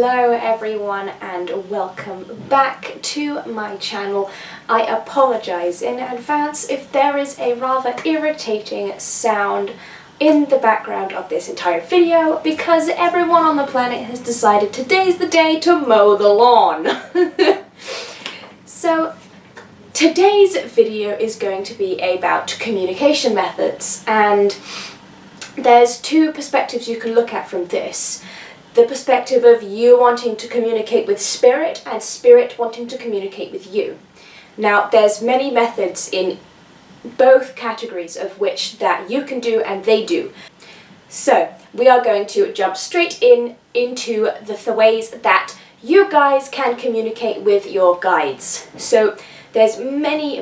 Hello everyone and welcome back to my channel. I apologise in advance if there is a rather irritating sound in the background of this entire video because everyone on the planet has decided today's the day to mow the lawn. So today's video is going to be about communication methods, and there's two perspectives you can look at from this. The perspective of you wanting to communicate with spirit and spirit wanting to communicate with you. Now, there's many methods in both categories of which that you can do and they do. So, we are going to jump straight into the ways that you guys can communicate with your guides. So, there's many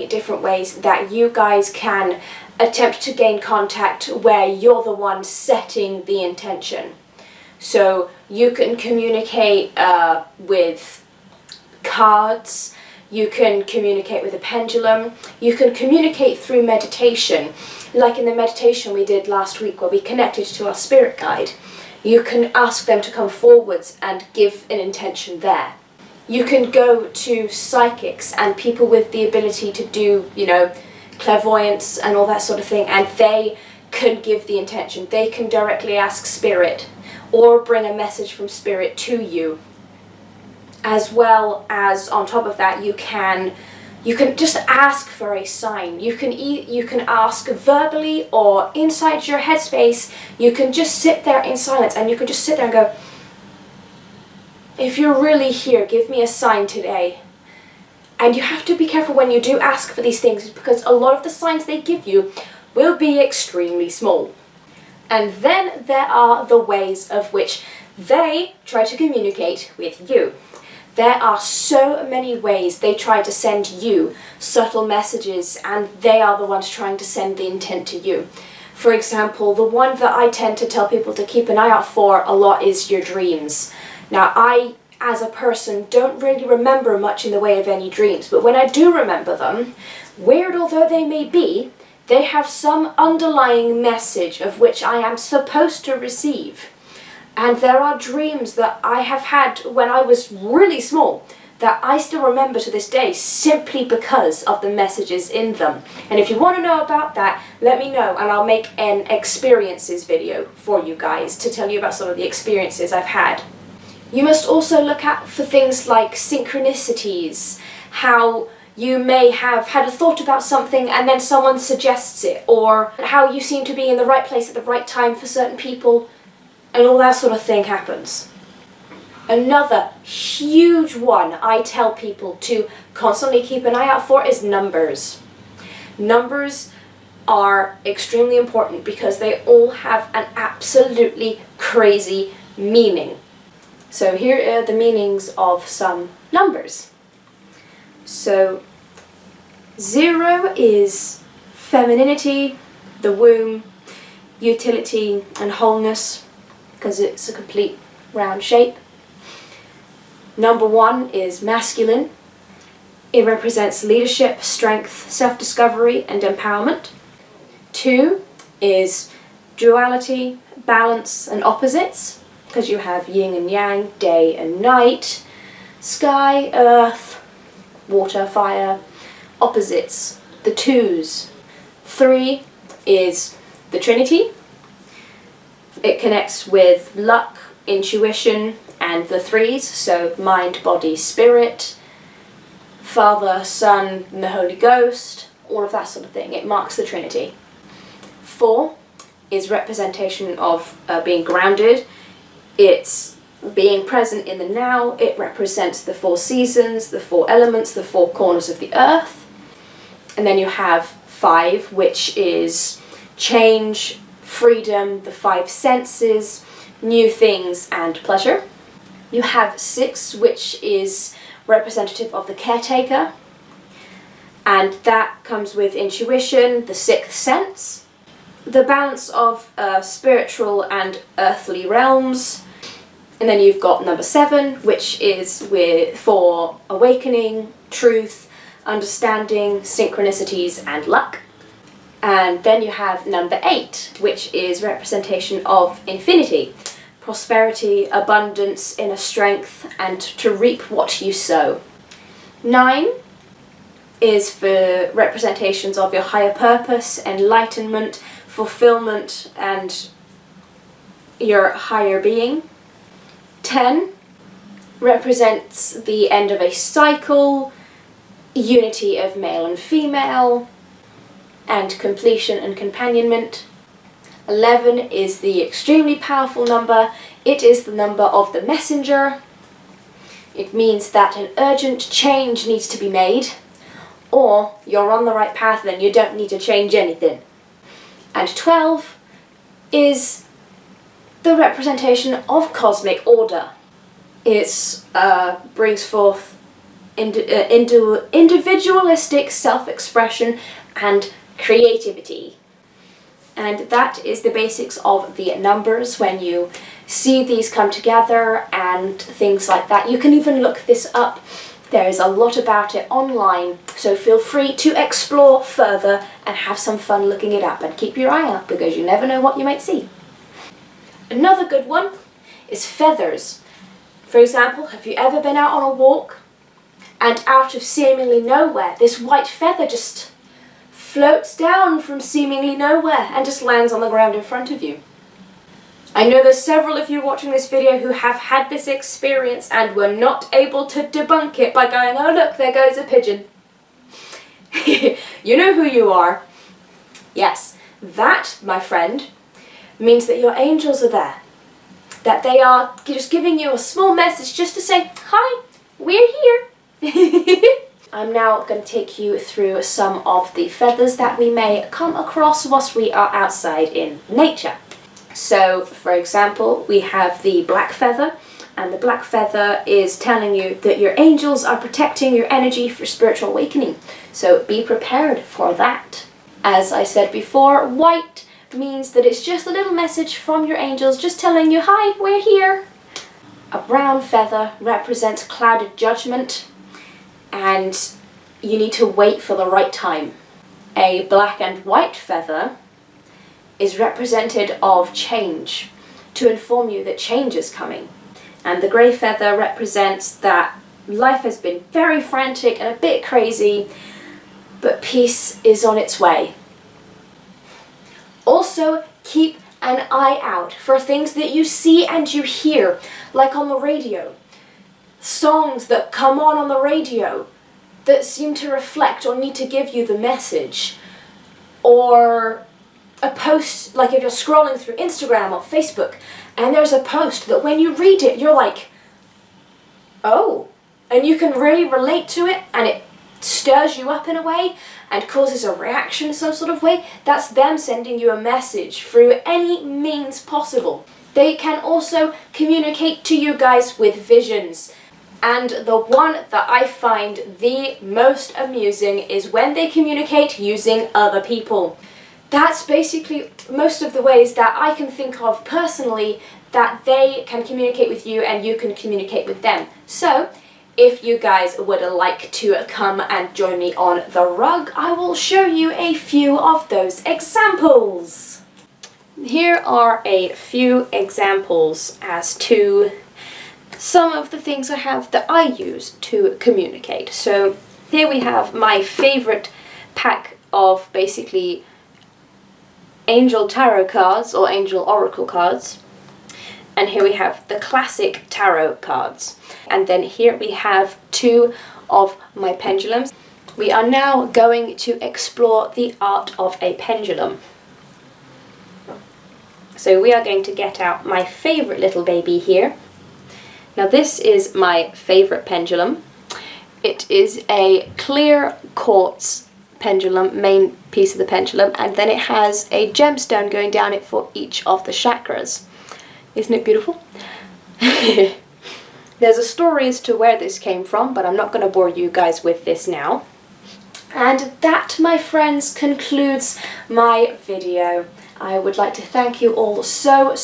different ways that you guys can attempt to gain contact where you're the one setting the intention. So you can communicate with cards, you can communicate with a pendulum, you can communicate through meditation. Like in the meditation we did last week where we connected to our spirit guide. You can ask them to come forwards and give an intention there. You can go to psychics and people with the ability to do, clairvoyance and all that sort of thing, and they can give the intention. They can directly ask spirit or bring a message from spirit to you. As well as, on top of that, you can just ask for a sign. You can ask verbally or inside your headspace. You can just sit there in silence and you can just sit there and go, if you're really here, give me a sign today. And you have to be careful when you do ask for these things because a lot of the signs they give you will be extremely small. And then there are the ways of which they try to communicate with you. There are so many ways they try to send you subtle messages, and they are the ones trying to send the intent to you. For example, the one that I tend to tell people to keep an eye out for a lot is your dreams. Now, I, as a person, don't really remember much in the way of any dreams, but when I do remember them, weird although they may be, they have some underlying message of which I am supposed to receive. And there are dreams that I have had when I was really small that I still remember to this day simply because of the messages in them. And if you want to know about that, let me know and I'll make an experiences video for you guys to tell you about some of the experiences I've had. You must also look out for things like synchronicities, how you may have had a thought about something and then someone suggests it, or how you seem to be in the right place at the right time for certain people, and all that sort of thing happens. Another huge one I tell people to constantly keep an eye out for is numbers. Numbers are extremely important because they all have an absolutely crazy meaning. So here are the meanings of some numbers. So 0 is femininity, the womb, utility and wholeness, because it's a complete round shape. Number 1 is masculine. It represents leadership, strength, self-discovery and empowerment. 2 is duality, balance and opposites, because you have yin and yang, day and night, sky, earth, water, fire, opposites, the 2s. 3 is the Trinity. It connects with luck, intuition, and the 3s, so mind, body, spirit, Father, Son, and the Holy Ghost, all of that sort of thing. It marks the Trinity. 4 is representation of being grounded. It's being present in the now. It represents the 4 seasons, the 4 elements, the 4 corners of the earth. And then you have 5, which is change, freedom, the 5 senses, new things and pleasure. You have 6, which is representative of the caretaker, and that comes with intuition, the 6th sense, the balance of spiritual and earthly realms. And then you've got number 7, which is for awakening, truth, understanding, synchronicities and luck. And then you have number 8, which is representation of infinity, prosperity, abundance, inner strength, and to reap what you sow. 9 is for representations of your higher purpose, enlightenment, fulfillment, and your higher being. 10 represents the end of a cycle, unity of male and female, and completion and companionment. 11 is the extremely powerful number. It is the number of the messenger. It means that an urgent change needs to be made, or you're on the right path and you don't need to change anything. And 12 is the representation of cosmic order. It brings forth individualistic self-expression and creativity. And that is the basics of the numbers when you see these come together and things like that. You can even look this up. There is a lot about it online, so feel free to explore further and have some fun looking it up, and keep your eye out because you never know what you might see. Another good one is feathers. For example, have you ever been out on a walk and out of seemingly nowhere, this white feather just floats down from seemingly nowhere and just lands on the ground in front of you? I know there's several of you watching this video who have had this experience and were not able to debunk it by going, oh look, there goes a pigeon. You know who you are. Yes, that, my friend, means that your angels are there. That they are just giving you a small message just to say, hi, we're here. I'm now going to take you through some of the feathers that we may come across whilst we are outside in nature. So, for example, we have the black feather, and the black feather is telling you that your angels are protecting your energy for spiritual awakening. So be prepared for that. As I said before, white means that it's just a little message from your angels just telling you, hi, we're here. A brown feather represents clouded judgment, and you need to wait for the right time. A black and white feather is representative of change, to inform you that change is coming. And the grey feather represents that life has been very frantic and a bit crazy, but peace is on its way. Also, keep an eye out for things that you see and you hear, like on the radio. Songs that come on the radio that seem to reflect or need to give you the message. Or a post, like if you're scrolling through Instagram or Facebook and there's a post that when you read it you're like, oh, and you can really relate to it and it stirs you up in a way and causes a reaction in some sort of way. That's them sending you a message through any means possible. They can also communicate to you guys with visions. And the one that I find the most amusing is when they communicate using other people. That's basically most of the ways that I can think of personally that they can communicate with you and you can communicate with them. So, if you guys would like to come and join me on the rug, I will show you a few of those examples. Here are a few examples as to some of the things I have that I use to communicate. So here we have my favorite pack of basically angel tarot cards or angel oracle cards. And here we have the classic tarot cards. And then here we have 2 of my pendulums. We are now going to explore the art of a pendulum. So we are going to get out my favorite little baby here. Now this is my favorite pendulum. It is a clear quartz pendulum, main piece of the pendulum, and then it has a gemstone going down it for each of the chakras. Isn't it beautiful? There's a story as to where this came from, but I'm not going to bore you guys with this now. And that, my friends, concludes my video. I would like to thank you all so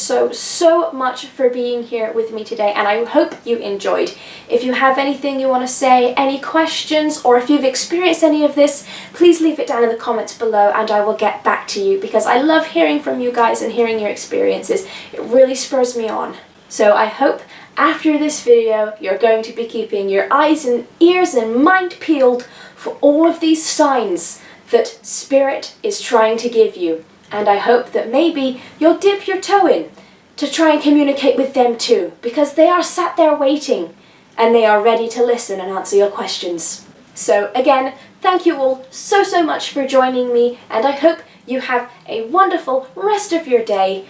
much for being here with me today, and I hope you enjoyed. If you have anything you want to say, any questions, or if you've experienced any of this, please leave it down in the comments below and I will get back to you, because I love hearing from you guys and hearing your experiences. It really spurs me on. So I hope after this video you're going to be keeping your eyes and ears and mind peeled for all of these signs that Spirit is trying to give you. And I hope that maybe you'll dip your toe in to try and communicate with them too, because they are sat there waiting and they are ready to listen and answer your questions. So again, thank you all so much for joining me, and I hope you have a wonderful rest of your day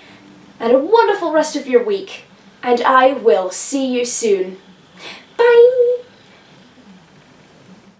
and a wonderful rest of your week, and I will see you soon. Bye!